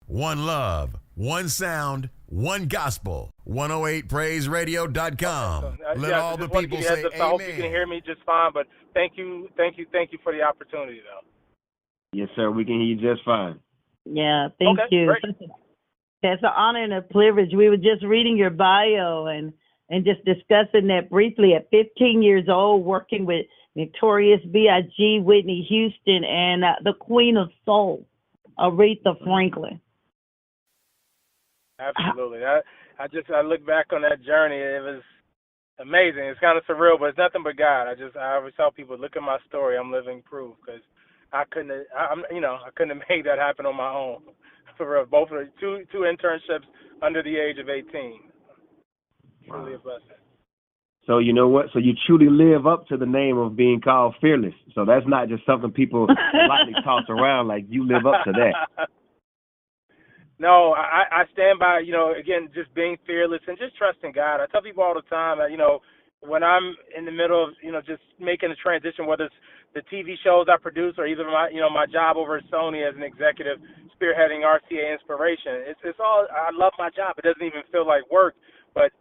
One love, one sound, one gospel. 108praiseradio.com. Let all the people say amen. I hope you can hear me just fine, but thank you for the opportunity, though. Yes, sir. We can hear you just fine. Yeah, thank you. Great. It's an honor and a privilege. We were just reading your bio and just discussing that briefly. At 15 years old, working with Notorious B.I.G., Whitney Houston, and the Queen of Soul, Aretha Franklin. Absolutely. I look back on that journey. It was amazing. It's kind of surreal, but it's nothing but God. I always tell people, look at my story. I'm living proof, because I couldn't have made that happen on my own. For real. Both of the two internships under the age of 18. Truly a blessing. So you know what? So you truly live up to the name of being called fearless. So that's not just something people lightly toss around. Like, you live up to that. No, I stand by, again, just being fearless and just trusting God. I tell people all the time that, when I'm in the middle of, just making a transition, whether it's the TV shows I produce or even my job over at Sony as an executive spearheading RCA Inspiration, it's all, I love my job. It doesn't even feel like work, but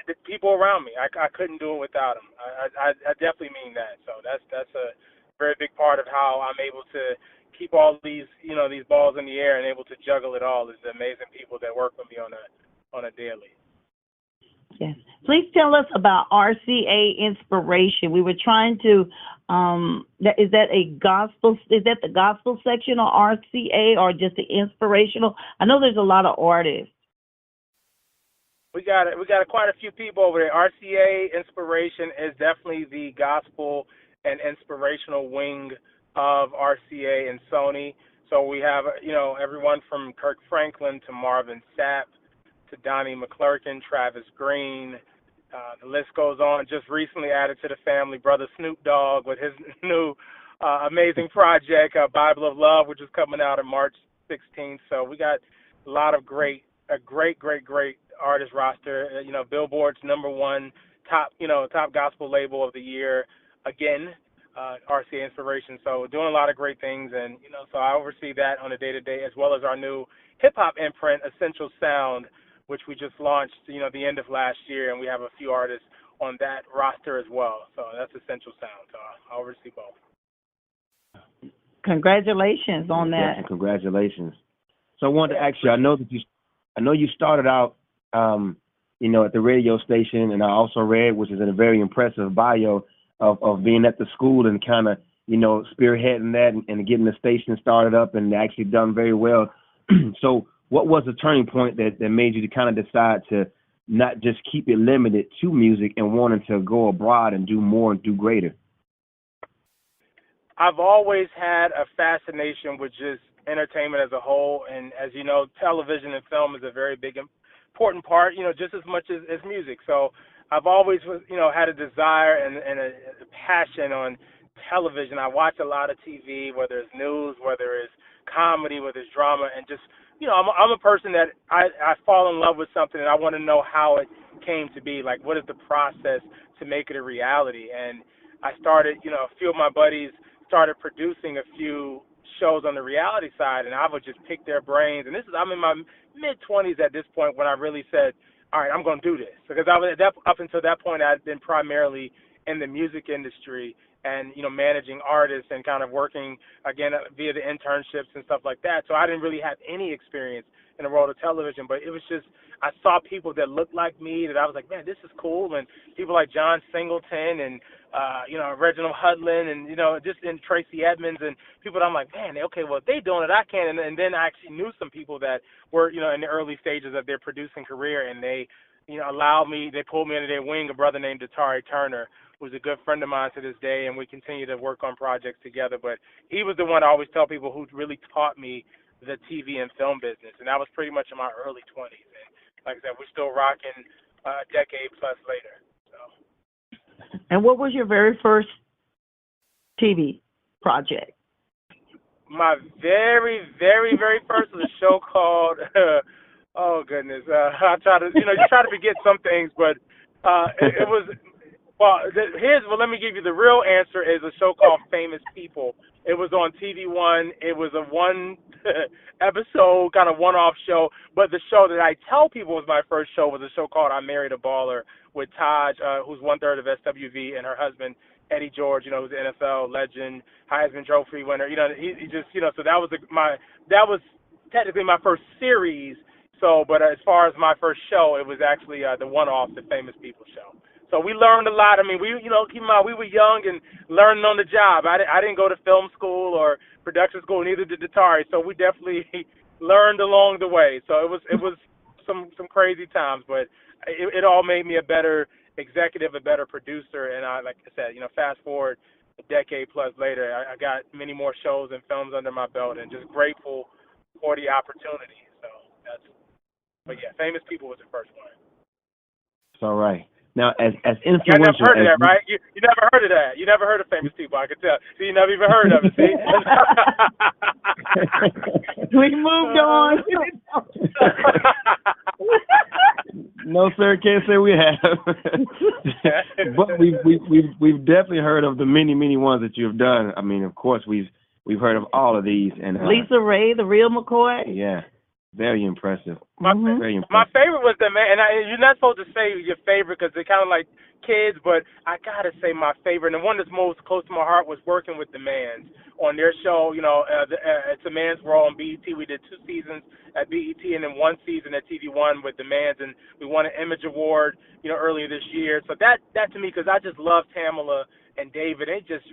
the people around me, I couldn't do it without them. I definitely mean that. So that's a very big part of how I'm able to keep all these these balls in the air and able to juggle it all, is the amazing people that work with me on a daily. Yes. Please tell us about RCA Inspiration. We were trying to is that the gospel section of RCA or just the inspirational? I know there's a lot of artists. We got quite a few people over there. RCA Inspiration is definitely the gospel and inspirational wing of RCA and Sony. So we have, everyone from Kirk Franklin to Marvin Sapp to Donnie McClurkin, Travis Green. The list goes on. Just recently added to the family, Brother Snoop Dogg with his new amazing project, Bible of Love, which is coming out on March 16th. So we got a lot of great artist roster. Billboard's #1 top gospel label of the year again. RCA Inspiration. So we're doing a lot of great things, and so I oversee that on a day-to-day, as well as our new hip-hop imprint, Essential Sound, which we just launched, the end of last year, and we have a few artists on that roster as well. So that's Essential Sound. So I oversee both. Congratulations on that. Yes, congratulations. So I wanted to ask you, I know you started out, at the radio station, and I also read, which is in a very impressive bio, of being at the school and kind of, spearheading that and getting the station started up and actually done very well. So what was the turning point that made you to kind of decide to not just keep it limited to music and wanting to go abroad and do more and do greater? I've always had a fascination with just entertainment as a whole. And as you know, television and film is a very big, important part, just as much as music. So I've always, had a desire and a passion on television. I watch a lot of TV, whether it's news, whether it's comedy, whether it's drama, and just, I'm a person that I fall in love with something and I want to know how it came to be. Like, what is the process to make it a reality? And I started, a few of my buddies started producing a few shows on the reality side, and I would just pick their brains. And I'm in my mid-20s at this point when I really said, all right, I'm going to do this. Because up until that point, I'd been primarily in the music industry and, managing artists and kind of working, again, via the internships and stuff like that. So I didn't really have any experience in the world of television. But it was just, I saw people that looked like me that I was like, man, this is cool. And people like John Singleton and, Reginald Hudlin and, and Tracy Edmonds and people that I'm like, man, okay, well, if they're doing it, I can. And then I actually knew some people that were, in the early stages of their producing career, and they, they pulled me under their wing, a brother named Datari Turner, who's a good friend of mine to this day, and we continue to work on projects together. But he was the one I always tell people who really taught me the TV and film business, and that was pretty much in my early 20s. And like I said, we're still rocking a decade plus later. So. And what was your very first TV project? My very, very, very first was a show called, oh goodness, I try to, you try to forget some things, but it was, let me give you the real answer is a show called Famous People. It was on TV One. It was a episode, kind of one-off show. But the show that I tell people was my first show was a show called I Married a Baller with Taj, who's 1/3 of SWV, and her husband Eddie George, who's an NFL legend, Heisman Trophy winner. He just, so that was that was technically my first series. So, but as far as my first show, it was actually the one-off, the Famous People show. So we learned a lot. I mean, keep in mind, we were young and learning on the job. I didn't go to film school or production school, neither did Atari. So we definitely learned along the way. So it was some crazy times, but it all made me a better executive, a better producer. And like I said, fast forward a decade plus later, I got many more shows and films under my belt, and just grateful for the opportunity. So but yeah, Famous People was the first one. It's all right. Now, as You influential, never heard of that, right? You never heard of that. You never heard of Famous People, I could tell. So you never even heard of it, see? We moved on. No, sir, can't say we have. But we've definitely heard of the many ones that you've done. I mean, of course, we've heard of all of these. And Lisa Ray, the real McCoy. Yeah. Very impressive. My favorite was the man, and you're not supposed to say your favorite because they're kind of like kids, but I gotta say my favorite, and the one that's most close to my heart was working with the Mans on their show. It's a Man's World on BET. We did 2 seasons at BET and then 1 season at TV One with the Mans, and we won an Image Award, earlier this year. So that to me, because I just love Tamala and David. They just,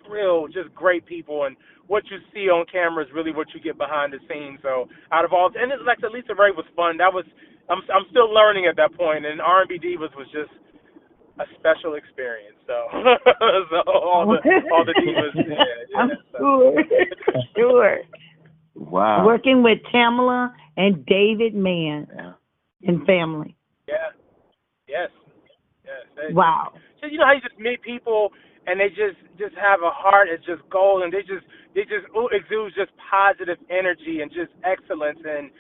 real, just great people, and what you see on camera is really what you get behind the scenes. So out of all, and it's like Lisa Ray was fun. I'm still learning at that point, and R&B Divas was just a special experience. So, all the divas, I'm sure. Wow. Working with Tamala and David Mann and family. Yeah. Yes. Wow. So how you just meet people and they just have a heart. It's just gold, and they just exude just positive energy and just excellence, and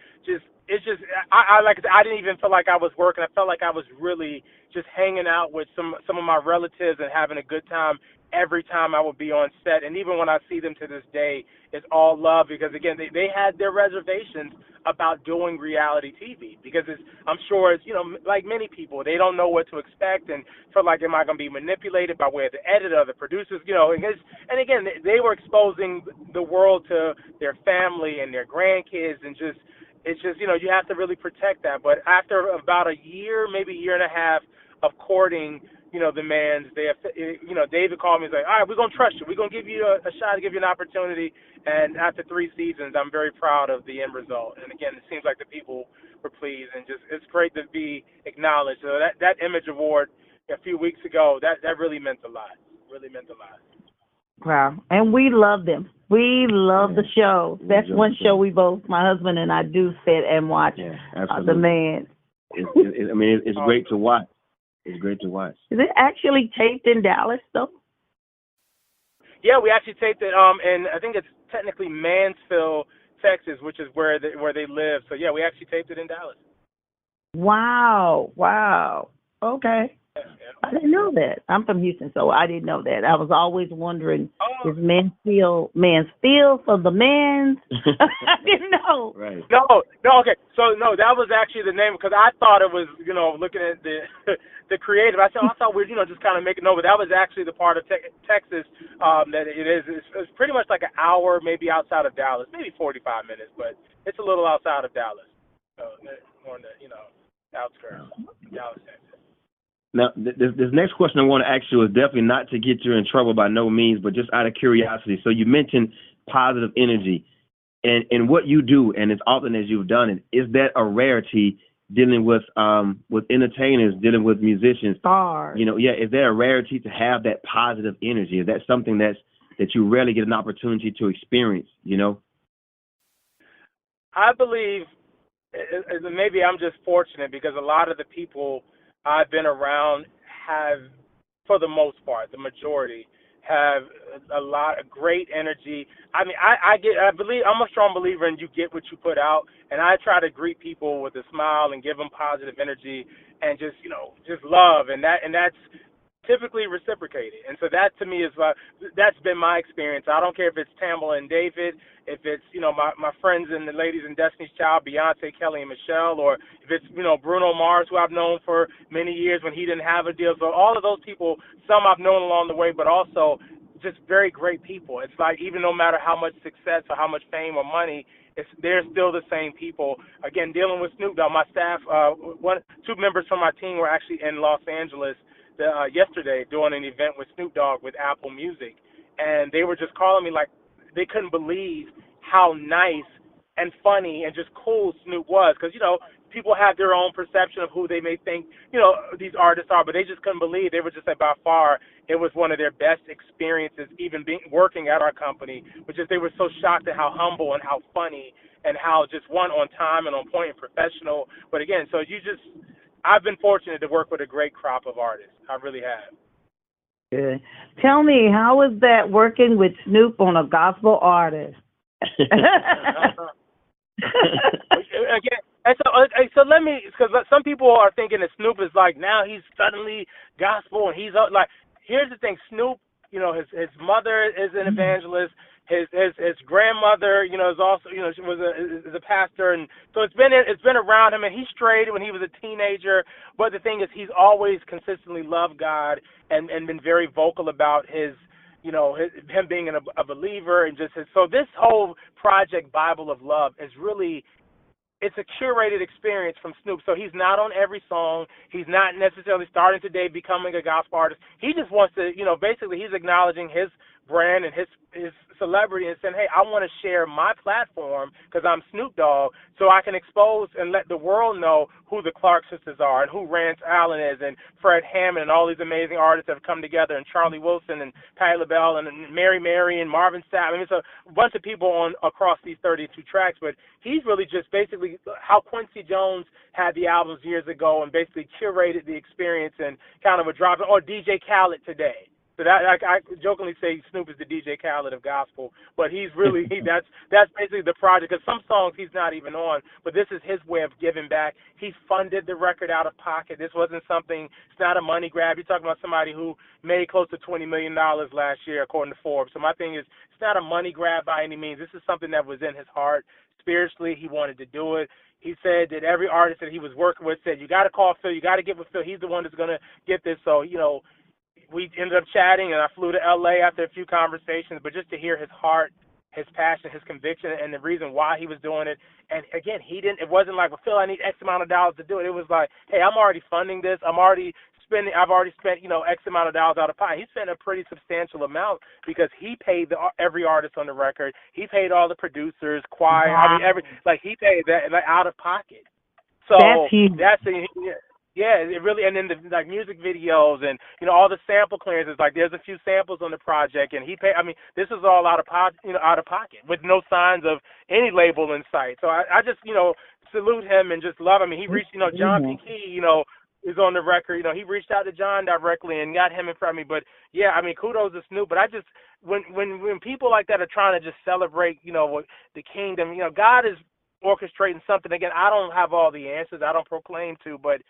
I didn't even feel like I was working. I felt like I was really just hanging out with some of my relatives and having a good time every time I would be on set. And even when I see them to this day, it's all love, because again, they had their reservations about doing reality TV, because I'm sure it's, like many people, they don't know what to expect and feel like, am I going to be manipulated by way of the editor or the producers, and again, they were exposing the world to their family and their grandkids, and it's just, you have to really protect that. But after about a year, maybe a year and a half of courting, the Mans, David called me and was like, all right, we're going to trust you. We're going to give you a shot, to give you an opportunity. And after 3 seasons, I'm very proud of the end result. And again, it seems like the people were pleased, and just, it's great to be acknowledged. So that Image Award a few weeks ago, that really meant a lot. Really meant a lot. Wow. And we love them. We love the show. That's one show we both, my husband and I, do sit and watch. Yeah, the Mans. It's great to watch. It's great to watch. Is it actually taped in Dallas, though? Yeah, we actually taped it, and I think it's technically Mansfield, Texas, which is where they live. So yeah, we actually taped it in Dallas. Wow. Okay. Yeah. I didn't know that. I'm from Houston, so I didn't know that. I was always wondering, is Mansfield for the Mans? I didn't know. Right. No, okay. So, no, that was actually the name, because I thought it was, looking at the creative. I thought we were, just kind of making over. That was actually the part of Texas that it is. It's pretty much like an hour, maybe outside of Dallas, maybe 45 minutes, but it's a little outside of Dallas. So, more on the, outskirts of Dallas, Texas. Now, this next question I want to ask you is definitely not to get you in trouble by no means, but just out of curiosity. So you mentioned positive energy, and what you do, and as often as you've done it, is that a rarity dealing with entertainers, dealing with musicians? Stars. Is there a rarity to have that positive energy? Is that something that you rarely get an opportunity to experience? I believe maybe I'm just fortunate, because a lot of the people I've been around have, for the most part, the majority, have a lot of great energy. I mean, I'm a strong believer in you get what you put out, and I try to greet people with a smile and give them positive energy and just love, and that's typically reciprocated. And so that to me is that's been my experience. I don't care if it's Tamala and David, if it's, my friends and the ladies in Destiny's Child, Beyonce, Kelly, and Michelle, or if it's, Bruno Mars, who I've known for many years when he didn't have a deal. So all of those people, some I've known along the way, but also just very great people. It's like even no matter how much success or how much fame or money, they're still the same people. Again, dealing with Snoop Dogg, my staff, two members from my team were actually in Los Angeles yesterday doing an event with Snoop Dogg with Apple Music, and they were just calling me like they couldn't believe how nice and funny and just cool Snoop was, because people have their own perception of who they may think these artists are, but they just couldn't believe. They were just like, by far it was one of their best experiences even working at our company, which is they were so shocked at how humble and how funny and how just on time and on point and professional. But again, so I've been fortunate to work with a great crop of artists. I really have. Good. Tell me, how was that working with Snoop on a gospel artist? Again, and so let me, because some people are thinking that Snoop is like, now he's suddenly gospel and he's like, here's the thing, Snoop, his mother is an evangelist. His grandmother, is also, she was is a pastor, and so it's been around him, and he strayed when he was a teenager. But the thing is, he's always consistently loved God and been very vocal about his him being a believer, and so this whole project Bible of Love is really, it's a curated experience from Snoop. So he's not on every song. He's not necessarily starting today becoming a gospel artist. He just wants to, basically he's acknowledging his brand and his celebrity and saying, hey, I want to share my platform because I'm Snoop Dogg, so I can expose and let the world know who the Clark sisters are and who Rance Allen is and Fred Hammond and all these amazing artists that have come together, and Charlie Wilson and Patti LaBelle and Mary and Marvin Sapp. I mean, it's a bunch of people across these 32 tracks, but he's really just basically how Quincy Jones had the albums years ago and basically curated the experience and kind of a drop, or DJ Khaled today. So that I jokingly say Snoop is the DJ Khaled of gospel, but he's really that's basically the project. Because some songs he's not even on, but this is his way of giving back. He funded the record out of pocket. This wasn't something. It's not a money grab. You're talking about somebody who made close to $20 million last year, according to Forbes. So my thing is, it's not a money grab by any means. This is something that was in his heart. Spiritually, he wanted to do it. He said that every artist that he was working with said, you got to call Phil. You got to get with Phil. He's the one that's going to get this. So we ended up chatting, and I flew to L.A. after a few conversations, but just to hear his heart, his passion, his conviction, and the reason why he was doing it. And again, it wasn't like, well, Phil, I need X amount of dollars to do it. It was like, hey, I'm already funding this. I've already spent, X amount of dollars out of pocket. He spent a pretty substantial amount because he paid every artist on the record. He paid all the producers, choir. Wow. He paid that out of pocket. So yeah, it really, and then the music videos and all the sample clearances. Like there's a few samples on the project, and he paid. I mean, this is all out of pocket with no signs of any label in sight. So I just salute him and just love him. I mean, he reached John P. Key is on the record. He reached out to John directly and got him in front of me. But yeah, I mean, kudos to Snoop. But I just when people like that are trying to just celebrate the kingdom, God is orchestrating something. Again, I don't have all the answers. I don't proclaim to, but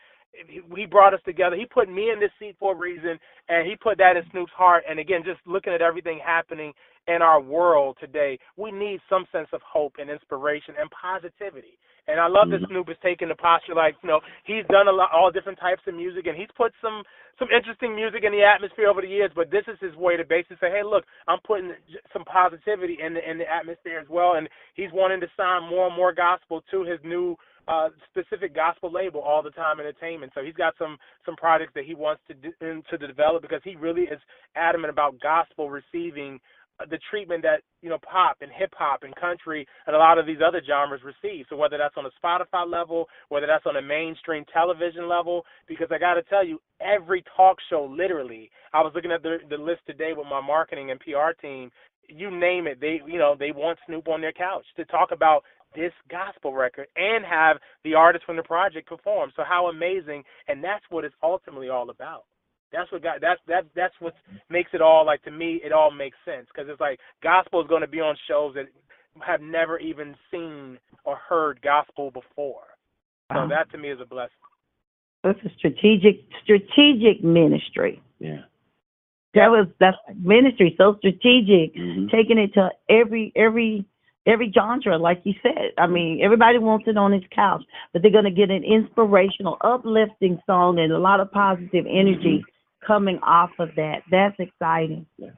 he brought us together. He put me in this seat for a reason, and he put that in Snoop's heart. And again, just looking at everything happening in our world today, we need some sense of hope and inspiration and positivity. And I love that Snoop is taking the posture he's done all different types of music, and he's put some interesting music in the atmosphere over the years. But this is his way to basically say, hey, look, I'm putting some positivity in the atmosphere as well. And he's wanting to sign more and more gospel to his new specific gospel label, All the Time Entertainment. So he's got some projects that he wants to develop, because he really is adamant about gospel receiving the treatment that pop and hip hop and country and a lot of these other genres receive. So whether that's on a Spotify level, whether that's on a mainstream television level, because I got to tell you, every talk show, literally, I was looking at the list today with my marketing and PR team. You name it, they want Snoop on their couch to talk about this gospel record and have the artists from the project perform. So how amazing! And that's what it's ultimately all about. That's what that's what makes it all, to me, it all makes sense, because it's like gospel is going to be on shows that have never even seen or heard gospel before. So that to me is a blessing. That's a strategic ministry. Yeah. That's ministry, so strategic, Mm-hmm. taking it to every genre, like you said. I mean, everybody wants it on his couch, but they're gonna get an inspirational, uplifting song and a lot of positive energy coming off of that. That's exciting. Yeah.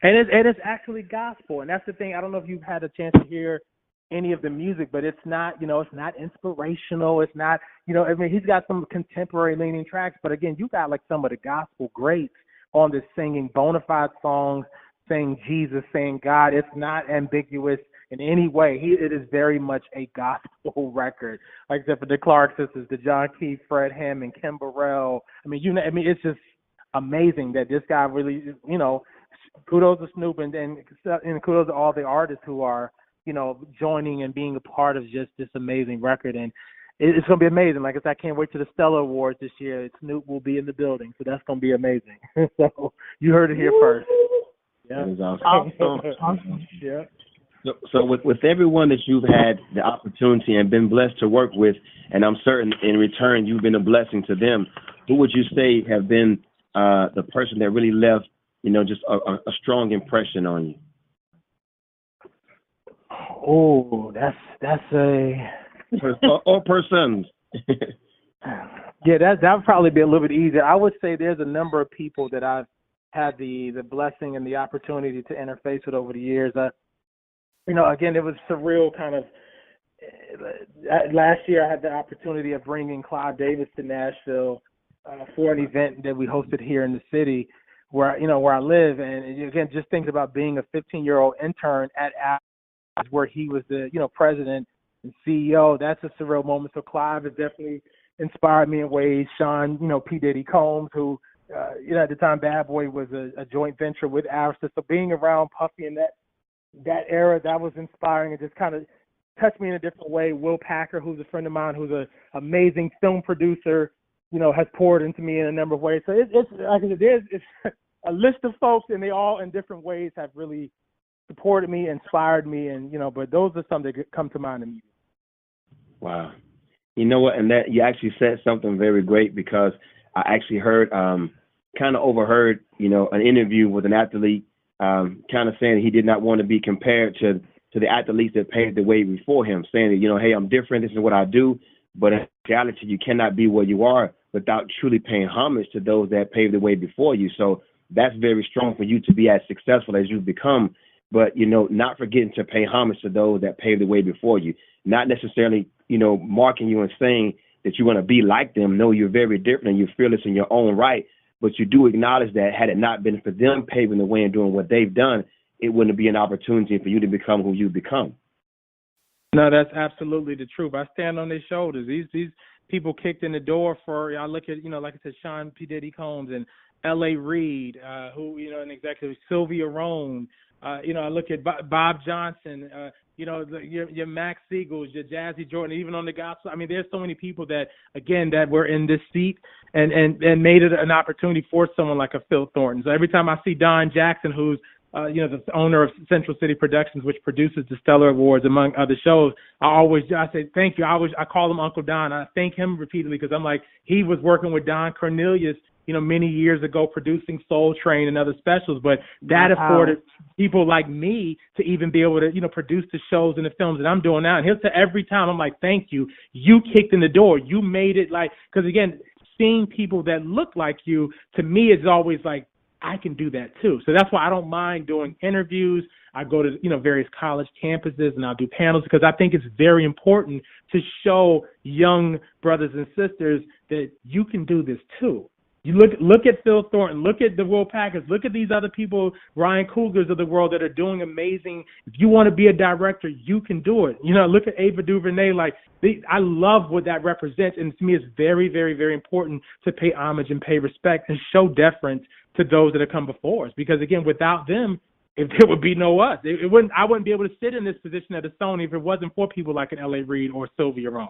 And it's actually gospel, and that's the thing. I don't know if you've had a chance to hear any of the music, but it's not, it's not inspirational. It's not, I mean, he's got some contemporary leaning tracks, but again, you got like some of the gospel greats on this singing bona fide songs, saying Jesus, saying God. It's not ambiguous in any way. It is very much a gospel record. Like I said, for the Clark sisters, the John Key, Fred Hammond, Kim Burrell. I mean, it's just amazing that this guy really, kudos to Snoop and kudos to all the artists who are, joining and being a part of just this amazing record. And it's going to be amazing. Like I said, I can't wait to the Stellar Awards this year. Snoop will be in the building, so that's going to be amazing. So you heard it here first. Yeah. That is awesome. Awesome. Yeah. So with everyone that you've had the opportunity and been blessed to work with, and I'm certain in return you've been a blessing to them, who would you say have been the person that really left, just a strong impression on you? Oh, that's a or persons. Yeah, that would probably be a little bit easier. I would say there's a number of people that I've had the blessing and the opportunity to interface with over the years. Again, it was surreal kind of. Last year, I had the opportunity of bringing Clive Davis to Nashville for an event that we hosted here in the city, where I live, and again, just think about being a 15-year-old intern at Apple, where he was the president and CEO. That's a surreal moment. So Clive has definitely inspired me in ways. Sean, P. Diddy Combs, who at the time Bad Boy was a joint venture with Arista. So being around Puffy in that era, that was inspiring and just kind of touched me in a different way. Will Packer, who's a friend of mine, who's an amazing film producer, has poured into me in a number of ways. So it's like I said, it's a list of folks, and they all in different ways have really supported me, inspired me, and but those are some that come to mind immediately. Wow. You know what? And that you actually said something very great, because I actually heard, kind of overheard, an interview with an athlete, kind of saying he did not want to be compared to the athletes that paved the way before him, saying that, hey, I'm different. This is what I do. But in reality, you cannot be where you are without truly paying homage to those that paved the way before you. So that's very strong for you to be as successful as you've become. But, not forgetting to pay homage to those that paved the way before you, not necessarily, marking you and saying that you want to be like them. No, you're very different and you're fearless in your own right. But you do acknowledge that had it not been for them paving the way and doing what they've done, it wouldn't be an opportunity for you to become who you become. No, that's absolutely the truth. I stand on their shoulders. These people kicked in the door for, I look at, like I said, Sean P. Diddy Combs and L.A. Reid, who, an executive, Sylvia Rohn. I look at Bob Johnson, your Max Siegels, your Jazzy Jordan, even on the gospel. I mean, there's so many people that, again, that were in this seat and made it an opportunity for someone like a Phil Thornton. So every time I see Don Jackson, who's, the owner of Central City Productions, which produces the Stellar Awards, among other shows, I say thank you. I call him Uncle Don. I thank him repeatedly, because I'm like, he was working with Don Cornelius, many years ago, producing Soul Train and other specials, but that afforded people like me to even be able to, produce the shows and the films that I'm doing now. And he'll say every time, I'm like, thank you. You kicked in the door. You made it because again, seeing people that look like you, to me, is always like, I can do that too. So that's why I don't mind doing interviews. I go to, various college campuses and I'll do panels, because I think it's very important to show young brothers and sisters that you can do this too. You look at Phil Thornton, look at the Will Packers, look at these other people, Ryan Coogars of the world, that are doing amazing. If you want to be a director, you can do it. Look at Ava DuVernay. I love what that represents, and to me, it's very, very, very important to pay homage and pay respect and show deference to those that have come before us. Because again, without them, if there would be no us, I wouldn't be able to sit in this position at a Sony if it wasn't for people like an L.A. Reid or Sylvia Rohn.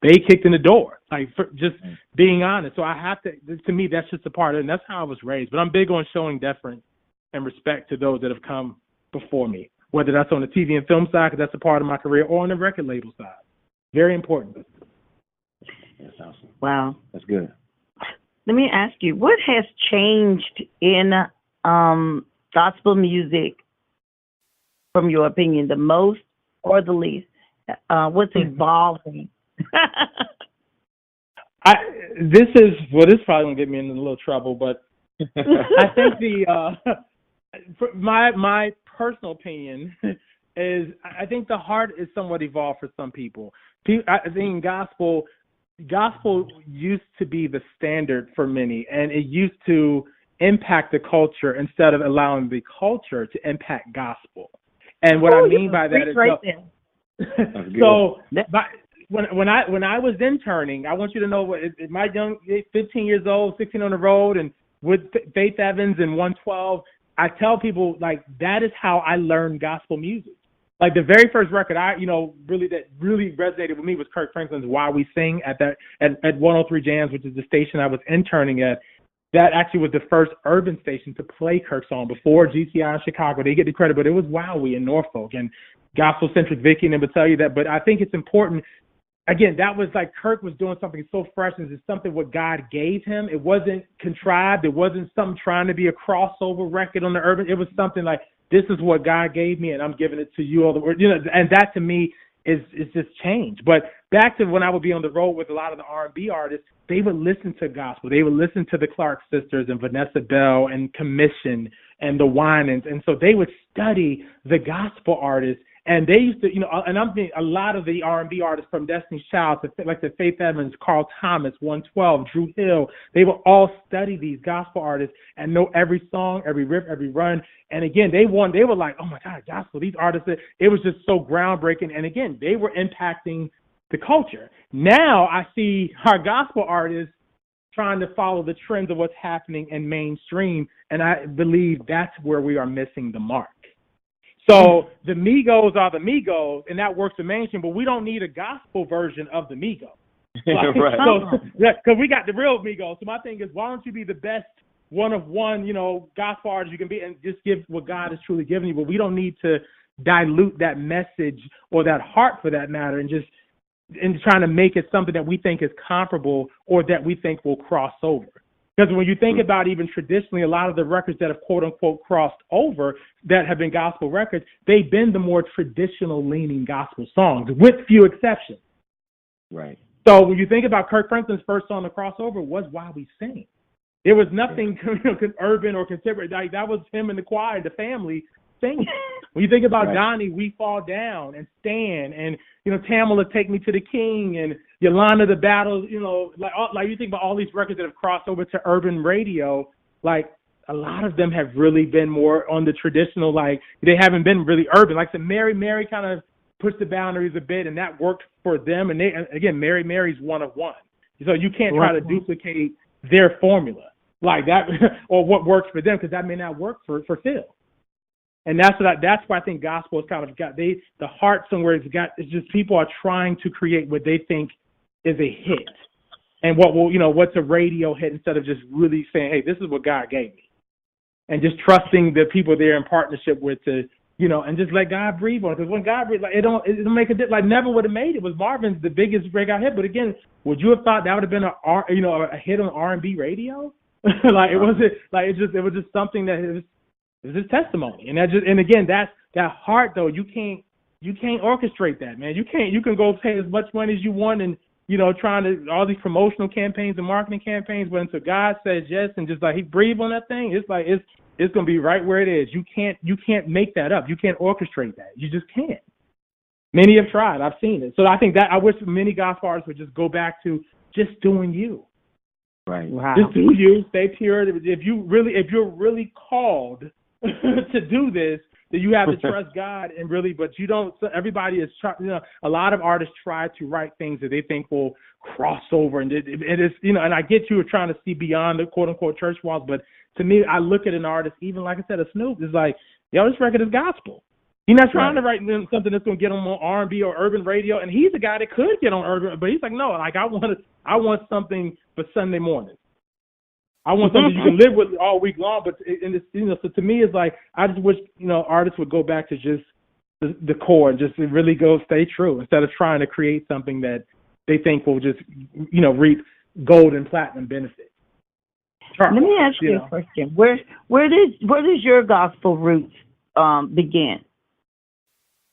They kicked in the door, for just being honest. So I have to me, that's just a part of it, and that's how I was raised. But I'm big on showing deference and respect to those that have come before me, whether that's on the TV and film side, because that's a part of my career, or on the record label side. Very important. That's awesome. Wow. That's good. let me ask you, what has changed in gospel music, from your opinion, the most or the least? What's evolving? This is probably gonna get me in a little trouble, but I think my personal opinion is I think the heart is somewhat evolved for some people. I think gospel used to be the standard for many, and it used to impact the culture instead of allowing the culture to impact gospel. And what I mean by that is when I was interning, I want you to know what my young 15 years old, 16 on the road, and with Faith Evans and 112, I tell people like that is how I learned gospel music. Like the very first record that really resonated with me was Kirk Franklin's "Why We Sing" at 103 Jams, which is the station I was interning at. That actually was the first urban station to play Kirk's song before GCI in Chicago. They get the credit, but it was Wowee in Norfolk and Gospel Centric Vicky, and they would tell you that. But I think it's important. Again, that was like Kirk was doing something so fresh, and it's something what God gave him. It wasn't contrived. It wasn't something trying to be a crossover record on the urban. It was something like, this is what God gave me, and I'm giving it to you all the word. And that to me is just change. But back to when I would be on the road with a lot of the R&B artists, they would listen to gospel. They would listen to the Clark sisters and Vanessa Bell and Commission and the Winans, and so they would study the gospel artists. And they used to, and I'm thinking a lot of the R&B artists from Destiny's Child, like the Faith Evans, Carl Thomas, 112, Drew Hill, they would all study these gospel artists and know every song, every riff, every run. And again, they were like, oh my God, gospel, these artists, it was just so groundbreaking. And again, they were impacting the culture. Now I see our gospel artists trying to follow the trends of what's happening in mainstream. And I believe that's where we are missing the mark. So the Migos are the Migos, and that works in mainstream, but we don't need a gospel version of the Migos. Right. Because we got the real Migos. So my thing is, why don't you be the best one of one, gospel artist you can be, and just give what God has truly given you? But we don't need to dilute that message or that heart, for that matter, and trying to make it something that we think is comparable or that we think will cross over. Because when you think about even traditionally, a lot of the records that have quote unquote crossed over that have been gospel records, they've been the more traditional leaning gospel songs, with few exceptions. Right. So when you think about Kirk Franklin's first song to cross over was "Why We Sing." It was nothing urban or contemporary. Like, that was him and the choir, the family singing. When you think about Donnie, "We Fall Down," and "Stand," and Tamala, "Take Me to the King," and Yolanda, "The Battle," like you think about all these records that have crossed over to urban radio, like a lot of them have really been more on the traditional, like they haven't been really urban. Like the Mary kind of pushed the boundaries a bit, and that worked for them. And Mary Mary's one of one. So you can't try to duplicate their formula like that or what works for them, because that may not work for Phil. And that's why I think gospel has kind of got the heart somewhere. It's just people are trying to create what they think is a hit, and what's a radio hit, instead of just really saying, hey, this is what God gave me, and just trusting the people they're in partnership with to and just let God breathe on it. Because when God breathes, like it don't make a difference. Like never would have made it. Was Marvin's the biggest breakout hit, but again, would you have thought that would have been a hit on R&B radio? Like it wasn't. Like it was just something that it was his testimony, and again, that's that heart though. You can't orchestrate that, man. You can go pay as much money as you want, and trying to all these promotional campaigns and marketing campaigns, but until God says yes and just like He breathes on that thing, it's like it's gonna be right where it is. You can't make that up. You can't orchestrate that. You just can't. Many have tried. I've seen it. So I think that I wish many gospel artists would just go back to just doing you. Right. Wow. Just do you. Stay pure. If you're really called to do this, then you have to trust God and really. But you don't. Everybody is trying. A lot of artists try to write things that they think will cross over, and it's And I get you trying to see beyond the quote unquote church walls, but to me, I look at an artist, even like I said, a Snoop, is like, this record is gospel. He's not trying to write something that's going to get on R&B or urban radio, and he's a guy that could get on urban, but he's like, no, like I want something for Sunday morning. I want something you can live with all week long. But so to me, it's like I just wish artists would go back to just the core and just really stay true instead of trying to create something that they think will just reap gold and platinum benefits. Let me ask you a question. Where does your gospel roots begin?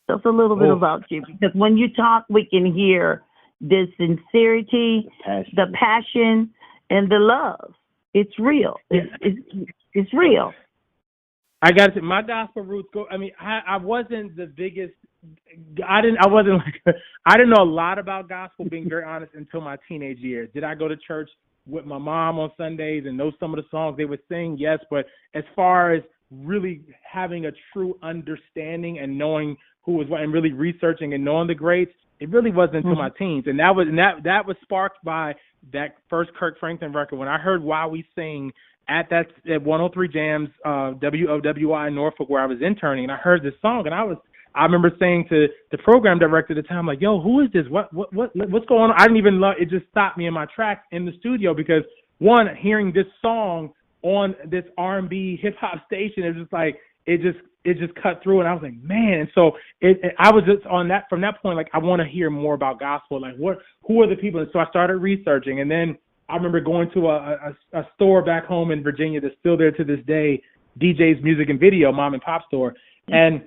Just a little bit about you, because when you talk, we can hear the sincerity, the passion, and the love. It's real. It's real. I got to. My gospel roots go. I mean, I wasn't the biggest. I didn't know a lot about gospel, being very honest, until my teenage years. Did I go to church with my mom on Sundays and know some of the songs they would sing? Yes, but as far as really having a true understanding and knowing who was what and really researching and knowing the greats, it really wasn't until my teens. And that was sparked by that first Kirk Franklin record when I heard Why We Sing at 103 Jams, WOWI in Norfolk, where I was interning, and I heard this song, and I remember saying to the program director at the time, like, "Yo, who is this? What's going on?" I didn't even it just stopped me in my tracks in the studio because one, hearing this song on this R&B hip hop station, it was just like it just cut through, and I was like, man. And so I was just on that from that point, like, I want to hear more about gospel, like who are the people? And so I started researching, and then I remember going to a store back home in Virginia that's still there to this day, DJ's Music and Video, mom and pop store, and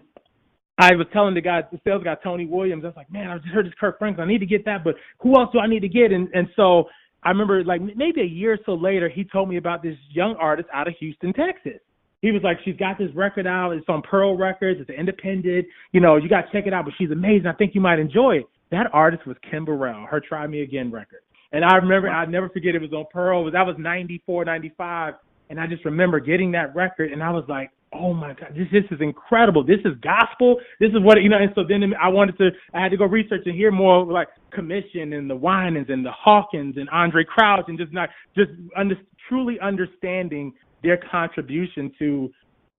I was telling the sales guy, Tony Williams, I was like, man, I just heard this Kirk Franklin. I need to get that, but who else do I need to get? And so I remember, like, maybe a year or so later, he told me about this young artist out of Houston, Texas. He was like, she's got this record out. It's on Pearl Records. It's an independent. You know, you got to check it out, but she's amazing. I think you might enjoy it. That artist was Kim Burrell, her Try Me Again record. And I remember, I'll never forget, it was on Pearl. That was 94, 95. And I just remember getting that record, and I was like, oh my God, this is incredible. This is gospel. This is what, you know. And so then I had to go research and hear more, like Commission and the Winans and the Hawkins and Andre Crouch, and truly understanding their contribution to,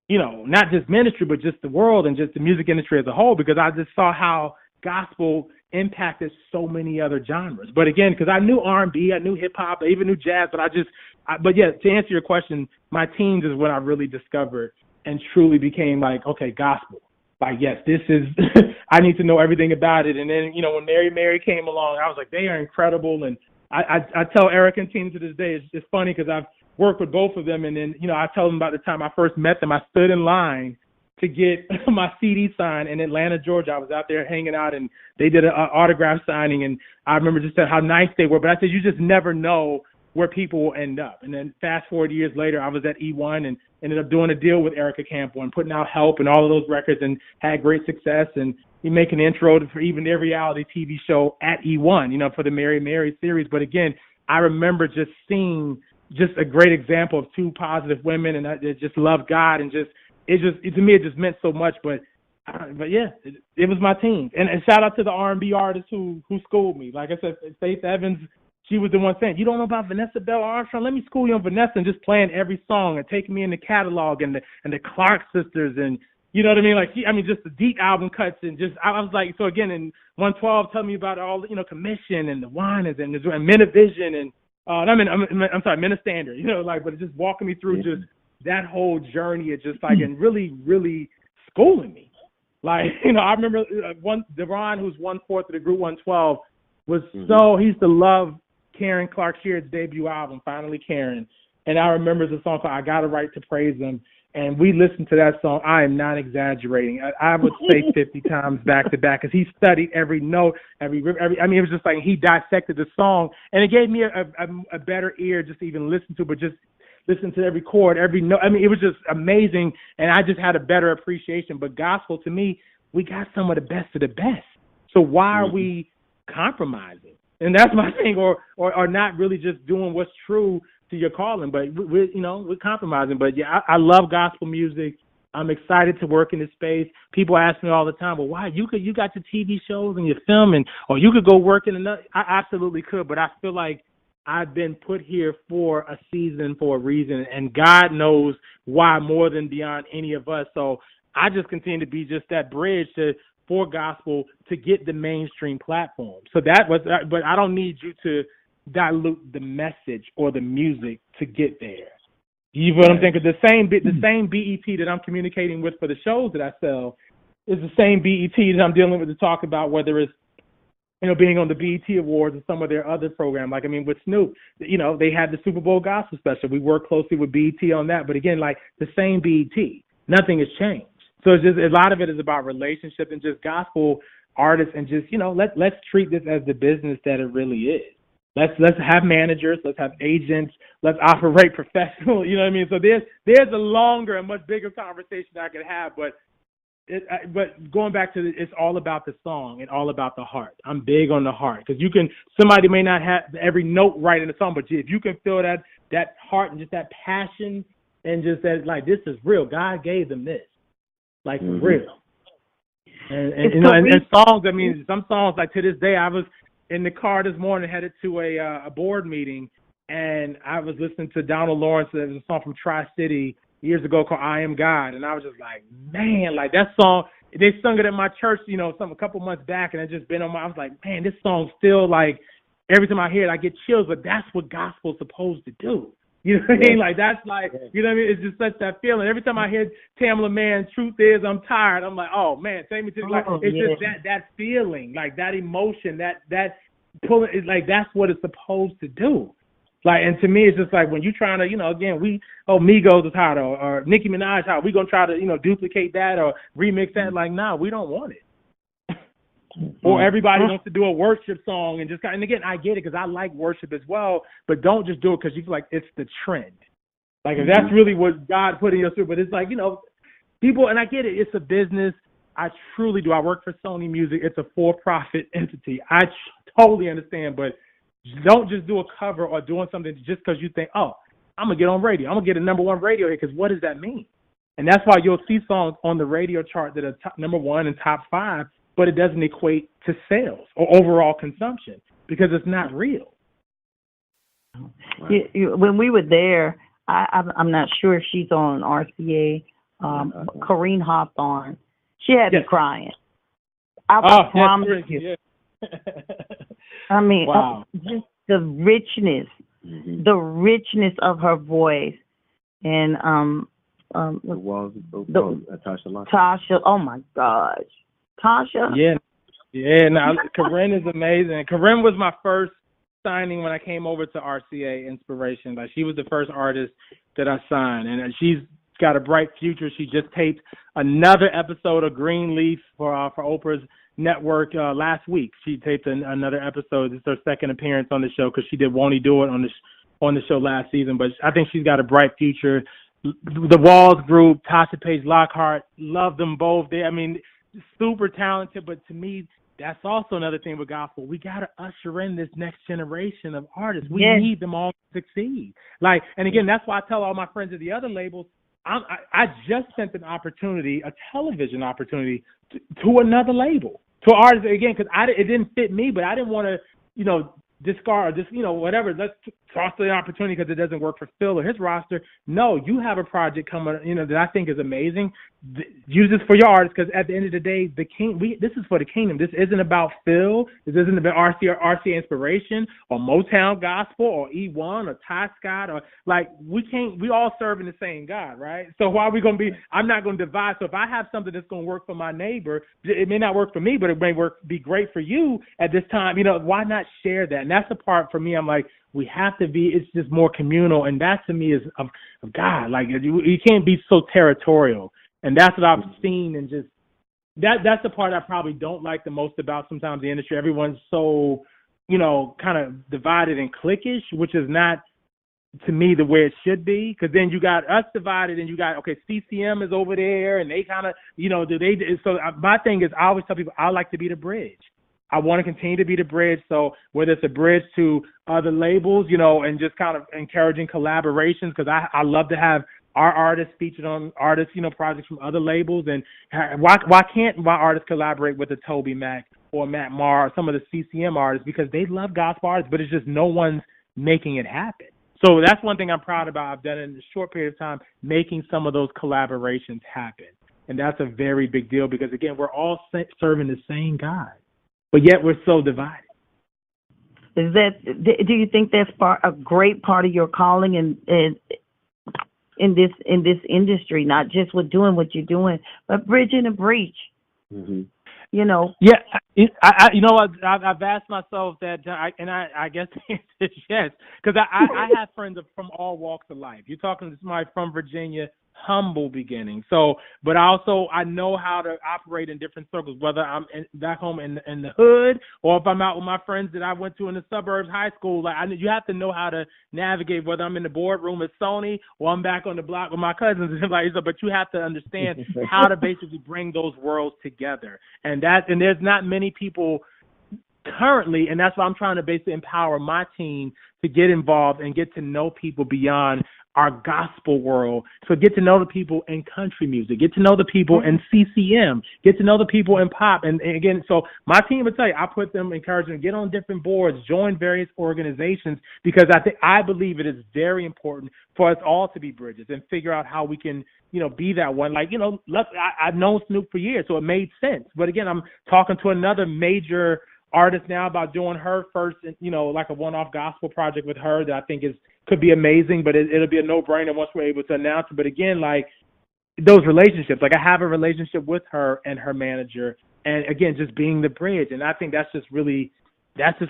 you know, not just ministry, but just the world and just the music industry as a whole, because I just saw how gospel impacted so many other genres. But again, because I knew R&B, I knew hip hop, I even knew jazz, but yeah, to answer your question, my teens is when I really discovered and truly became like, okay, gospel. Like, yes, this is, I need to know everything about it. And then, you know, when Mary came along, I was like, they are incredible. And I tell Eric and team to this day, it's funny because I've worked with both of them. And then, you know, I tell them about the time I first met them, I stood in line to get my CD signed in Atlanta, Georgia. I was out there hanging out, and they did an autograph signing. And I remember just how nice they were. But I said, you just never know where people will end up. And then fast forward years later, I was at E1 and ended up doing a deal with Erica Campbell and putting out Help and all of those records, and had great success. And we make an intro for even their reality TV show at E1, you know, for the Mary series. But again, I remember just seeing just a great example of two positive women, and that just love God, and to me it just meant so much. But yeah, it was my team. And shout out to the R&B artists who schooled me. Like I said, Faith Evans, she was the one saying, you don't know about Vanessa Bell Armstrong? Let me school you on Vanessa, and just playing every song and taking me in the catalog and the Clark sisters, and you know what I mean? Like, just the deep album cuts, and just, I was like, so again, in 112, tell me about all, you know, Commission and the Winans and Men of Vision and, I'm sorry, Men of Standard, you know, like, but just walking me through just that whole journey of just like, and really, really schooling me. Like, you know, I remember Deron, who's 1/4 of the group 112, was he used to love Karen Clark Sheard's debut album, Finally Karen. And I remember the song called I Got a Right to Praise Him. And we listened to that song. I am not exaggerating. I would say 50 times back to back, because he studied every note, every. I mean, it was just like he dissected the song, and it gave me a better ear just to even listen to, but just listen to every chord, every note. I mean, it was just amazing, and I just had a better appreciation. But gospel, to me, we got some of the best of the best. So why are we compromising? And that's my thing, or not really just doing what's true to your calling, but we're compromising. But yeah, I love gospel music. I'm excited to work in this space. People ask me all the time, well, why? You got your TV shows and your film, or you could go work in another. I absolutely could, but I feel like I've been put here for a season, for a reason, and God knows why more than beyond any of us. So I just continue to be just that bridge for gospel to get the mainstream platform. So but I don't need you to dilute the message or the music to get there. You know what I'm saying? Because the same BET that I'm communicating with for the shows that I sell is the same BET that I'm dealing with to talk about whether it's being on the BET Awards and some of their other programs. Like, I mean, with Snoop, they had the Super Bowl gospel special. We worked closely with BET on that. But again, like the same BET, nothing has changed. So it's just a lot of it is about relationship and just gospel artists and just, let's treat this as the business that it really is. Let's have managers, let's have agents, let's operate professional. You know what I mean? So there's a longer and much bigger conversation I could have, but going back to it's all about the song and all about the heart. I'm big on the heart because somebody may not have every note right in the song, but if you can feel that heart and just that passion and just that, like, this is real. God gave them this, like, for real. And songs, I mean, some songs, like to this day, I was in the car this morning headed to a board meeting, and I was listening to Donald Lawrence. There was a song from Tri-City years ago called I Am God, and I was just like, man, like that song, they sung it at my church, a couple months back, and it just been on I was like, man, this song's still, like, every time I hear it, I get chills, but that's what gospel's supposed to do. You know what I mean? Like, that's like, you know what I mean? It's just such that feeling. Every time I hear Tamla Mann, truth is, I'm tired, I'm like, oh, man, take me to, like, it's just that feeling, like, that emotion, that pulling, it's like, that's what it's supposed to do. Like, and to me, it's just like when you're trying to, again, Migos is hot, or Nicki Minaj hot, we going to try to, duplicate that or remix that. Like, nah, we don't want it. Or everybody wants to do a worship song and just, and again, I get it because I like worship as well, but don't just do it because you feel like it's the trend. Like, if that's really what God put in your spirit, but it's like, people, and I get it, it's a business. I truly do. I work for Sony Music. It's a for-profit entity. I totally understand, but don't just do a cover or doing something just because you think, oh, I'm going to get on radio. I'm going to get a number one radio hit, because what does that mean? And that's why you'll see songs on the radio chart that are number one and top 5, but it doesn't equate to sales or overall consumption because it's not real. When we were there, I'm not sure if she's on RCA. Corrine hopped on. She had me crying. I promise you. Yeah. I mean, wow. Just the richness of her voice, and the walls Tasha. Oh my gosh, Tasha. Yeah. Now Corinne is amazing. Corinne was my first signing when I came over to RCA Inspiration. Like, she was the first artist that I signed, and she's got a bright future. She just taped another episode of Greenleaf for Oprah's network last week. She taped another episode. It's her second appearance on the show because she did Won't He Do It on the show last season. But I think she's got a bright future. The Walls group, Tasha Page Lockhart, love them both. I mean, super talented. But to me, that's also another thing with gospel. We got to usher in this next generation of artists. We need them all to succeed. Like, and again, that's why I tell all my friends at the other labels, I just sent an opportunity, a television opportunity, to another label, to artists, again, because it didn't fit me, but I didn't want to, discard or just, whatever, let's toss the opportunity because it doesn't work for Phil or his roster. No, you have a project coming, that I think is amazing. Use this for your artists, because at the end of the day, this is for the kingdom. This isn't about Phil. This isn't about RCA Inspiration or Motown Gospel or E1 or Ty Scott, or like, we all serving the same God, right? So why are we going to be, I'm not going to divide. So if I have something that's going to work for my neighbor, it may not work for me, but it may be great for you at this time. Why not share that? And that's the part for me. I'm like, we have to be, it's just more communal. And that to me is of God. Like, you can't be so territorial. And that's what I've seen. And just that's the part I probably don't like the most about sometimes the industry. Everyone's so, kind of divided and cliquish, which is not, to me, the way it should be. Because then you got us divided and you got, CCM is over there and they kind of, so my thing is, I always tell people, I like to be the bridge. I want to continue to be the bridge. So whether it's a bridge to other labels, and just kind of encouraging collaborations, because I love to have our artists featured on artists, projects from other labels. And why can't my artists collaborate with a Toby Mac or Matt Maher or some of the CCM artists, because they love gospel artists, but it's just no one's making it happen. So that's one thing I'm proud about. I've done in a short period of time, making some of those collaborations happen. And that's a very big deal because, again, we're all serving the same God, but yet we're so divided. Do you think that's a great part of your calling in this industry, not just with doing what you're doing, but bridging a breach? Mm-hmm. you know. Yeah, I you know, I've asked myself that, I guess the answer is yes, because I have friends from all walks of life. You're talking to somebody from Virginia, humble beginnings. So, but I know how to operate in different circles, whether I'm back home in the hood or if I'm out with my friends that I went to in the suburbs, high school. Like you have to know how to navigate, whether I'm in the boardroom at Sony or I'm back on the block with my cousins and like. But you have to understand how to basically bring those worlds together, and there's not many people currently, and that's why I'm trying to basically empower my team to get involved and get to know people beyond our gospel world. So get to know the people in country music, get to know the people in CCM, get to know the people in pop. And again, so my team will tell you, I put them, encourage them to get on different boards, join various organizations, because I believe it is very important for us all to be bridges and figure out how we can, be that one. Like, I've known Snoop for years, so it made sense. But again, I'm talking to another major artist now about doing her first, like a one-off gospel project with her that I think could be amazing, but it'll be a no-brainer once we're able to announce it. But again, like those relationships, like I have a relationship with her and her manager, and again, just being the bridge. And I think that's just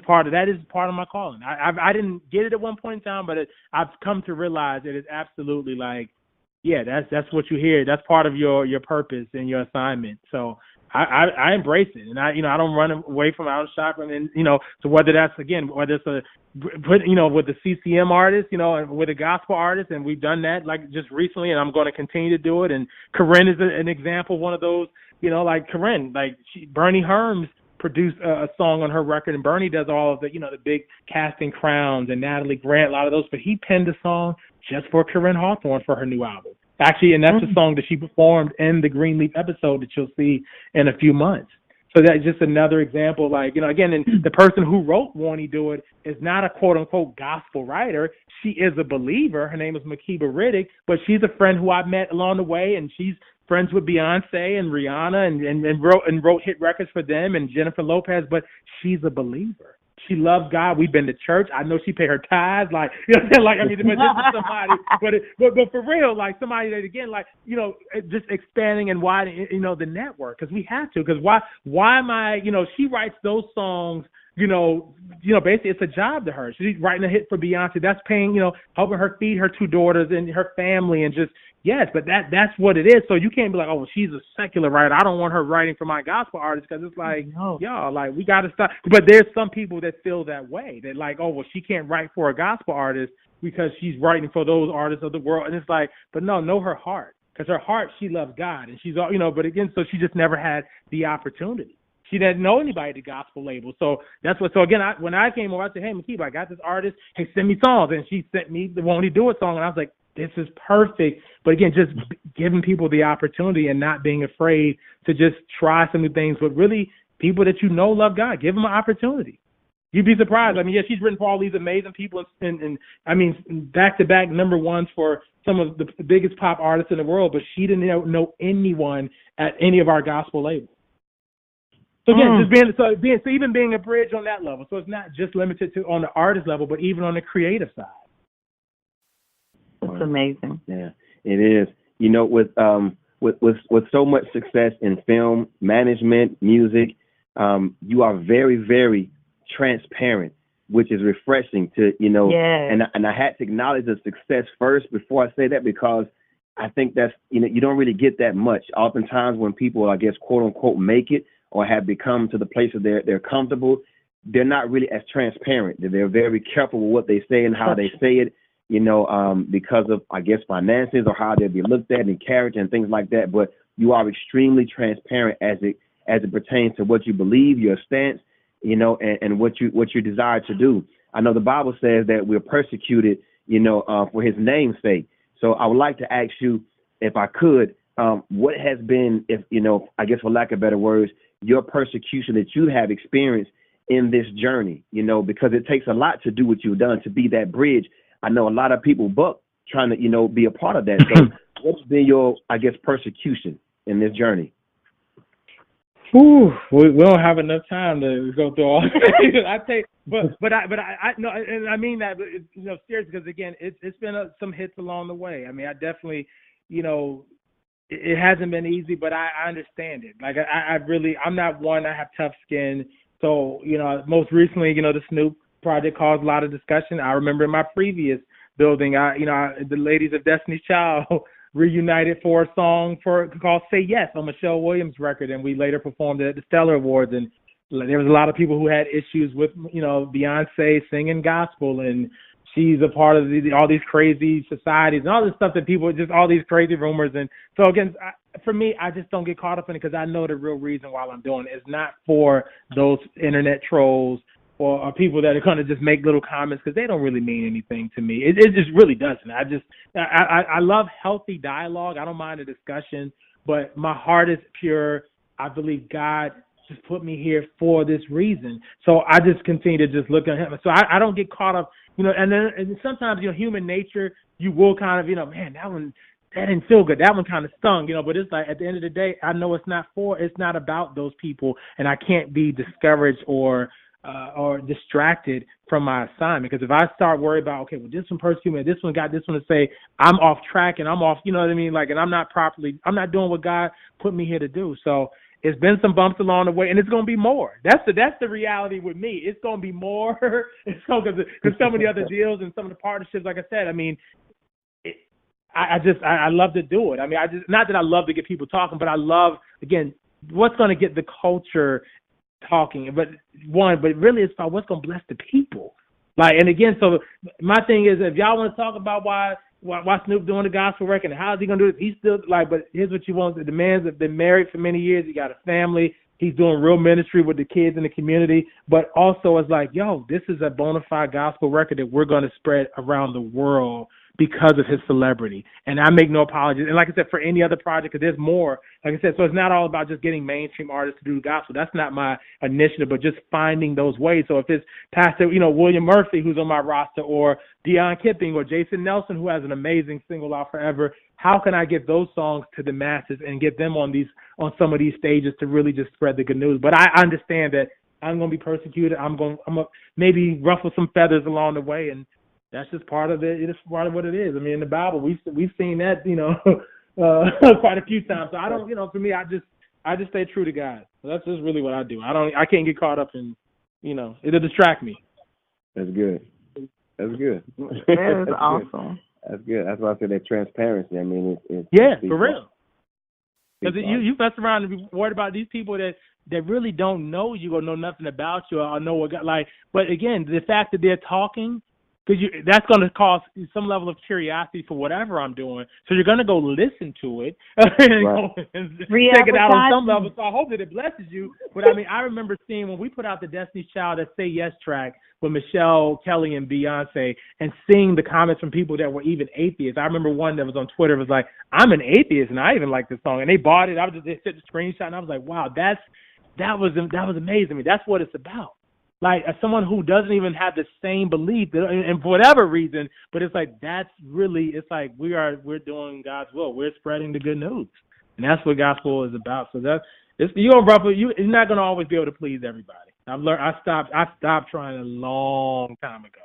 part of my calling. I didn't get it at one point in time, but I've come to realize it is absolutely like, yeah, that's what you hear. That's part of your purpose and your assignment. So I embrace it, and I don't run away from it. I don't shop, and so whether it's with the CCM artist, and with a gospel artist, and we've done that like just recently, and I'm going to continue to do it. And Corinne is an example, one of those, like Corinne, like Bernie Herms produced a song on her record, and Bernie does all of the, the big casting crowns, and Natalie Grant, a lot of those, but he penned a song just for Corinne Hawthorne for her new album. Actually, and that's the song that she performed in the Greenleaf episode that you'll see in a few months. So that's just another example, like, again, and the person who wrote Won't He Do It is not a quote-unquote gospel writer. She is a believer. Her name is Makiba Riddick, but she's a friend who I met along the way, and she's friends with Beyonce and Rihanna and wrote hit records for them and Jennifer Lopez, but she's a believer. She loves God. We've been to church. I know she paid her tithes. Like, but this is somebody, but for real, like somebody that, again, like, just expanding and widening, the network, because we have to, because why am I, she writes those songs, basically it's a job to her. She's writing a hit for Beyonce. That's paying, helping her feed her two daughters and her family, and just, yes, but that's what it is. So you can't be like, oh, well, she's a secular writer, I don't want her writing for my gospel artists, because it's like, y'all, like, we got to stop. But there's some people that feel that way. They're like, oh, well, she can't write for a gospel artist because she's writing for those artists of the world. And it's like, but no, know her heart, because her heart, she loves God, and she's all, but again, so she just never had the opportunity. She didn't know anybody at the gospel label. So that's what, so again, when I came over, I said, hey, Makiba, I got this artist. Hey, send me songs. And she sent me the Won't He Do It song. And I was like, this is perfect. But again, just giving people the opportunity and not being afraid to just try some new things. But really, people that love God, give them an opportunity. You'd be surprised. I mean, yeah, she's written for all these amazing people, and I mean, back-to-back number ones for some of the biggest pop artists in the world, but she didn't know anyone at any of our gospel labels. So again, even being a bridge on that level. So it's not just limited to on the artist level, but even on the creative side. That's amazing. Yeah, it is. With so much success in film, management, music, you are very, very transparent, which is refreshing to, Yes. And I had to acknowledge the success first before I say that, because I think that's, you don't really get that much. Oftentimes when people, I guess, quote unquote, make it or have become to the place where they're comfortable, they're not really as transparent. They're very careful with what they say and how they say it, because of, I guess, finances or how they'll be looked at in character and things like that. But you are extremely transparent as it pertains to what you believe, your stance, and what you desire to do. I know the Bible says that we're persecuted, for his name's sake. So I would like to ask you, if I could, what has been, if, I guess for lack of better words, your persecution that you have experienced in this journey, because it takes a lot to do what you've done, to be that bridge. I know a lot of people buck trying to, be a part of that. So what's been your, I guess, persecution in this journey? Ooh, we don't have enough time to go through all. I no, and I mean that, seriously, because again, it's been some hits along the way. I mean, I definitely, it hasn't been easy, but I understand it. Like I really, I'm not one. I have tough skin. So, most recently, the Snoop project caused a lot of discussion. I remember in my previous building, the ladies of Destiny's Child reunited for a song called "Say Yes" on Michelle Williams' record, and we later performed it at the Stellar Awards. And there was a lot of people who had issues with, Beyonce singing gospel, and she's a part of all these crazy societies and all this stuff that people, just all these crazy rumors. And so again, for me, I just don't get caught up in it because I know the real reason why I'm doing it. It's not for those internet trolls or people that are going to just make little comments because they don't really mean anything to me. It just really doesn't. I love healthy dialogue. I don't mind a discussion, but my heart is pure. I believe God just put me here for this reason. So I just continue to just look at him. So I don't get caught up, and sometimes, human nature, you will kind of, man, that didn't feel good. That one kind of stung, but it's like at the end of the day, I know it's not about those people, and I can't be discouraged or distracted from my assignment. Because if I start worrying about, okay, well, this one persecuted me, this one got this one to say, I'm off track and I'm off, you know what I mean? Like, and I'm not doing what God put me here to do. So it's been some bumps along the way, and it's going to be more. That's the reality with me. It's going to be more. It's because some of the other deals and some of the partnerships, like I said, I mean, I love to do it. I mean, not that I love to get people talking, but I love, again, what's going to get the culture talking. But really it's about what's going to bless the people. Like, and again, so my thing is, if y'all want to talk about why Snoop doing the gospel record and how is he going to do it, he's still like, but here's what you want. The man's have been married for many years. He got a family. He's doing real ministry with the kids in the community. But also it's like, yo, this is a bona fide gospel record that we're going to spread around the world because of his celebrity. And I make no apologies. And like I said, for any other project, because there's more, like I said, so it's not all about just getting mainstream artists to do the gospel. That's not my initiative, but just finding those ways. So if it's Pastor, William Murphy, who's on my roster, or Dion Kipping, or Jason Nelson, who has an amazing single out, Forever, how can I get those songs to the masses and get them on some of these stages to really just spread the good news? But I understand that I'm going to be persecuted. I'm going to maybe ruffle some feathers along the way, and that's just part of it. It's part of what it is. I mean, in the Bible, we've seen that, quite a few times. So I don't, for me, I just stay true to God. So that's just really what I do. I can't get caught up in, it'll distract me. That's good. That's good. That is awesome. That's good. That's why I said that transparency. I mean, it's for real. Because you mess around and be worried about these people that really don't know you or know nothing about you or know what God, like. But again, the fact that they're talking, because that's going to cause some level of curiosity for whatever I'm doing. So you're going to go listen to it and check it out on some level. So I hope that it blesses you. But I mean, I remember seeing when we put out the Destiny's Child, that Say Yes track with Michelle, Kelly, and Beyonce, and seeing the comments from people that were even atheists. I remember one that was on Twitter was like, I'm an atheist and I even like this song. And they bought it. They sent the screenshot and I was like, wow, that was amazing. I mean, that's what it's about. Like, as someone who doesn't even have the same belief, and for whatever reason, but it's like, that's really, it's like we're doing God's will. We're spreading the good news, and that's what gospel is about. So you're not going to always be able to please everybody. I've learned. I stopped trying a long time ago.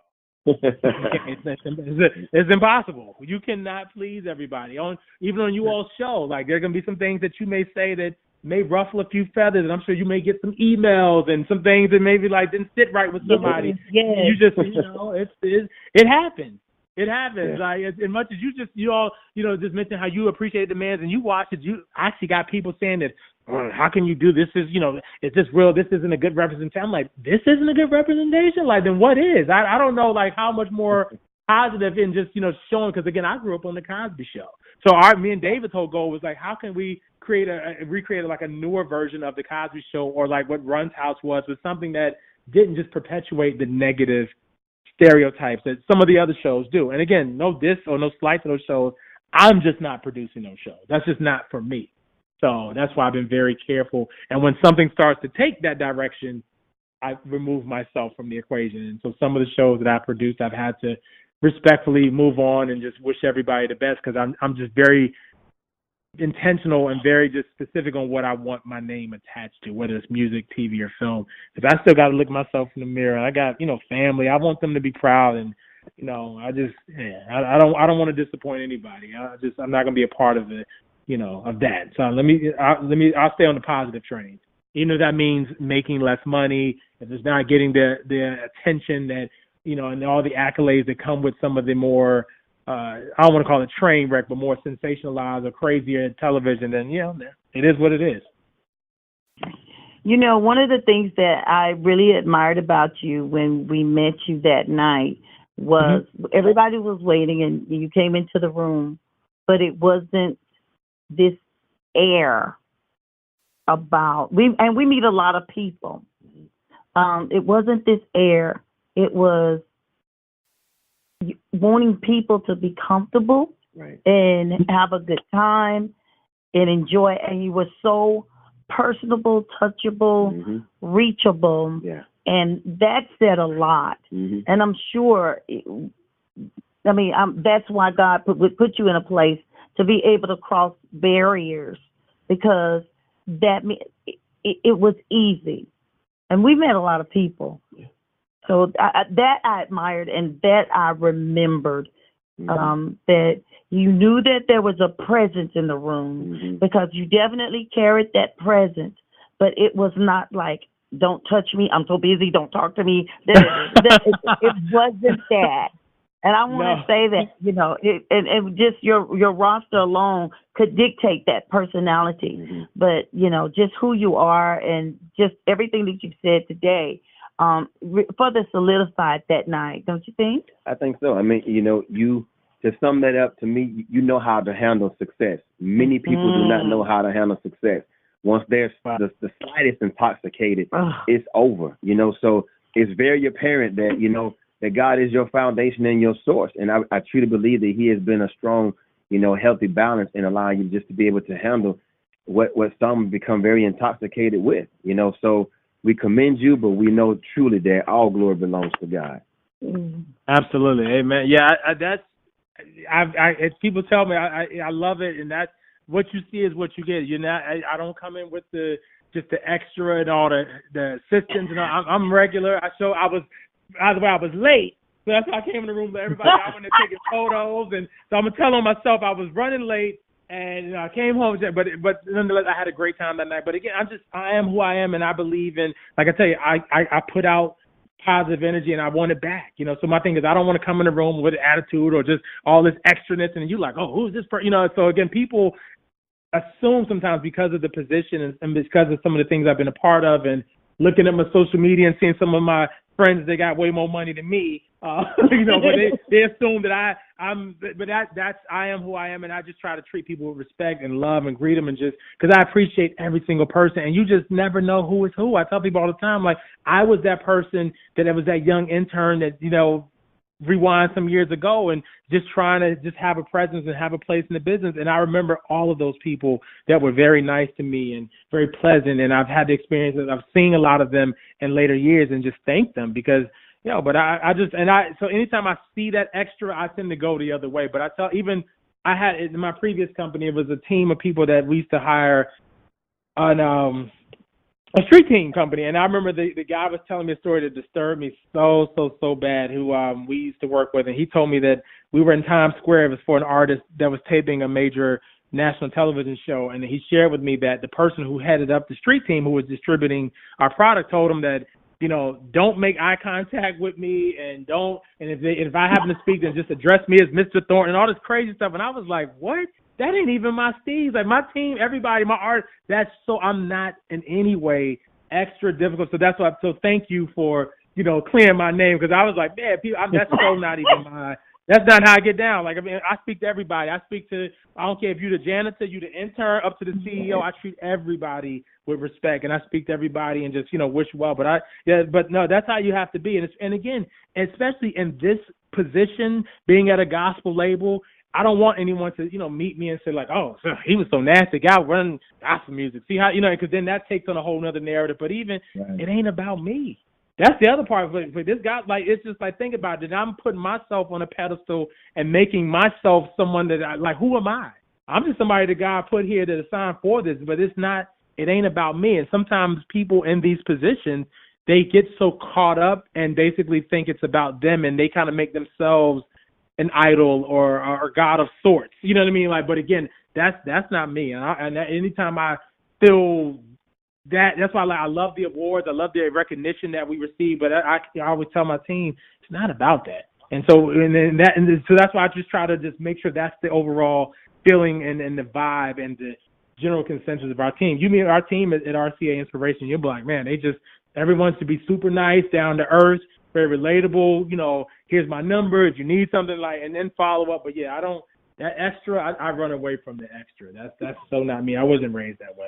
It's impossible. You cannot please everybody. Even on you all's show, like, there are going to be some things that you may say that may ruffle a few feathers, and I'm sure you may get some emails and some things that maybe like didn't sit right with somebody. Yeah. You just, it happens. It happens. Yeah. Like, as much as you all just mentioned how you appreciate the demands and you watch it, you actually got people saying that, how can you do this? Is this real? This isn't a good representation. I'm like, this isn't a good representation? Like, then what is? I don't know, like, how much more positive in just, showing, because again, I grew up on the Cosby Show. So me and David's whole goal was like, how can we recreate like a newer version of the Cosby Show, or like what Run's House was something that didn't just perpetuate the negative stereotypes that some of the other shows do. And again, no diss or no slight to those shows. I'm just not producing those shows. That's just not for me. So that's why I've been very careful. And when something starts to take that direction, I remove myself from the equation. And so some of the shows that I produced, I've had to respectfully move on and just wish everybody the best, because I'm just very intentional and very just specific on what I want my name attached to, whether it's music, TV, or film. Because I still got to look myself in the mirror. I got family. I want them to be proud, and I don't want to disappoint anybody. I'm not gonna be a part of it of that. So I'll stay on the positive train. Even if that means making less money, if it's not getting the attention that, and all the accolades that come with some of the more, I don't want to call it train wreck, but more sensationalized or crazier television, then, it is what it is. One of the things that I really admired about you when we met you that night was everybody was waiting and you came into the room, but it wasn't this air about, we meet a lot of people. It wasn't this air. It was wanting people to be comfortable and have a good time and enjoy. And you were so personable, touchable, reachable. Yeah. And that said a lot. And I'm sure, that's why God would put you in a place to be able to cross barriers, because it was easy. And we met a lot of people. Yeah. So that I admired and that I remembered, that you knew that there was a presence in the room, because you definitely carried that presence, but it was not like, don't touch me, I'm so busy, don't talk to me. It wasn't that. And I want to say that, and just your roster alone could dictate that personality. But, just who you are and just everything that you've said today, further solidified that night, don't you think? I think so. You to sum that up, to me, you know how to handle success. Many people do not know how to handle success. Once there's the slightest intoxicated, it's over. So it's very apparent that that God is your foundation and your source. And I truly believe that He has been a strong, healthy balance in allowing you just to be able to handle what some become very intoxicated with. So we commend you, but we know truly that all glory belongs to God. Absolutely, amen. Yeah, people tell me I love it, and that's what you see is what you get. I don't come in with just the extra and all the assistants, and I'm regular. By the way, I was late, so that's why I came in the room with everybody. I went and taking photos, and so I'm gonna tell on myself I was running late. And I came home, but nonetheless, I had a great time that night. But again, I am who I am, and I believe in, like I tell you, I put out positive energy, and I want it back. So my thing is, I don't want to come in the room with attitude or just all this extraness, and you like, oh, who's this person? So again, people assume sometimes because of the position and because of some of the things I've been a part of, and looking at my social media and seeing some of my friends that got way more money than me, but they assume that I am who I am, and I just try to treat people with respect and love and greet them, and just because I appreciate every single person, and you just never know who is who. I tell people all the time, like, I was that person that was that young intern that, rewind some years ago and just trying to just have a presence and have a place in the business. And I remember all of those people that were very nice to me and very pleasant. And I've had the experiences. I've seen a lot of them in later years and just thank them because, but so anytime I see that extra, I tend to go the other way. But I had in my previous company, it was a team of people that we used to hire on, a street team company, and I remember the guy was telling me a story that disturbed me so bad, who we used to work with, and he told me that we were in Times Square. It was for an artist that was taping a major national television show, and he shared with me that the person who headed up the street team who was distributing our product told him that, don't make eye contact with me, and if I happen to speak, then just address me as Mr. Thornton and all this crazy stuff. And I was like, what? That ain't even my Steve. Like, my team, everybody, my art, I'm not in any way extra difficult. So that's why, thank you for, clearing my name, because I was like, man, that's so not even that's not how I get down. Like, I speak to everybody. I don't care if you're the janitor, you're the intern, up to the CEO. I treat everybody with respect, and I speak to everybody and just, wish you well. But no, that's how you have to be. And again, especially in this position, being at a gospel label, I don't want anyone to, meet me and say like, oh, he was so nasty. Guy running gospel music. See how, because then that takes on a whole nother narrative. But even It ain't about me. That's the other part. For this guy, like, it's just like, think about it. I'm putting myself on a pedestal and making myself someone that who am I? I'm just somebody that God put here to assign for this, but it ain't about me. And sometimes people in these positions, they get so caught up and basically think it's about them, and they kind of make themselves an idol or God of sorts. You know what I mean? But again, that's not me. And anytime I feel that's why I love the awards. I love the recognition that we receive. But I always tell my team it's not about that. And so so that's why I just try to just make sure that's the overall feeling and the vibe and the general consensus of our team. You meet our team at RCA Inspiration, you'll be like, man, everyone should be super nice, down to earth, very relatable. Here's my number if you need something and then follow up. But yeah, that extra, I run away from the extra. That's so not me. I wasn't raised that way.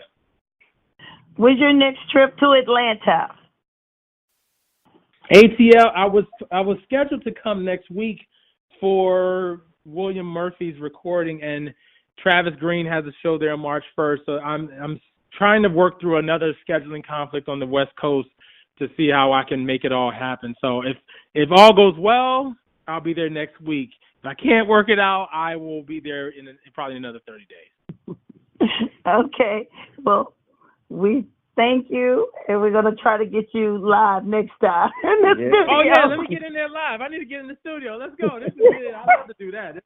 When's your next trip to Atlanta? ATL, I was scheduled to come next week for William Murphy's recording, and Travis Green has a show there on March 1st. So I'm trying to work through another scheduling conflict on the West Coast to see how I can make it all happen. So if all goes well, I'll be there next week. If I can't work it out, I will be there in probably another 30 days. Okay. Well, we thank you, and we're going to try to get you live next time. Let me get in there live. I need to get in the studio. Let's go. This is it. I love to do that.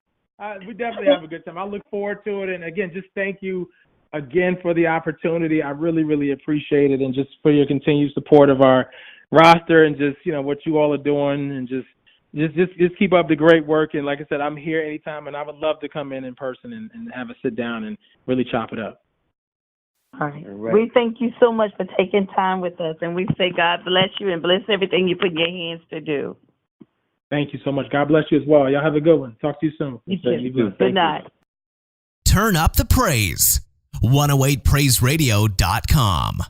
We definitely have a good time. I look forward to it. And, again, just thank you again for the opportunity. I really, really appreciate it, and just for your continued support of our roster and just, what you all are doing, and just keep up the great work. And like I said, I'm here anytime, and I would love to come in person and have a sit down and really chop it up. All right. We thank you so much for taking time with us, and we say God bless you and bless everything you put in your hands to do. Thank you so much. God bless you as well. Y'all have a good one. Talk to you soon. You too. Good night. Turn up the praise. 108praiseradio.com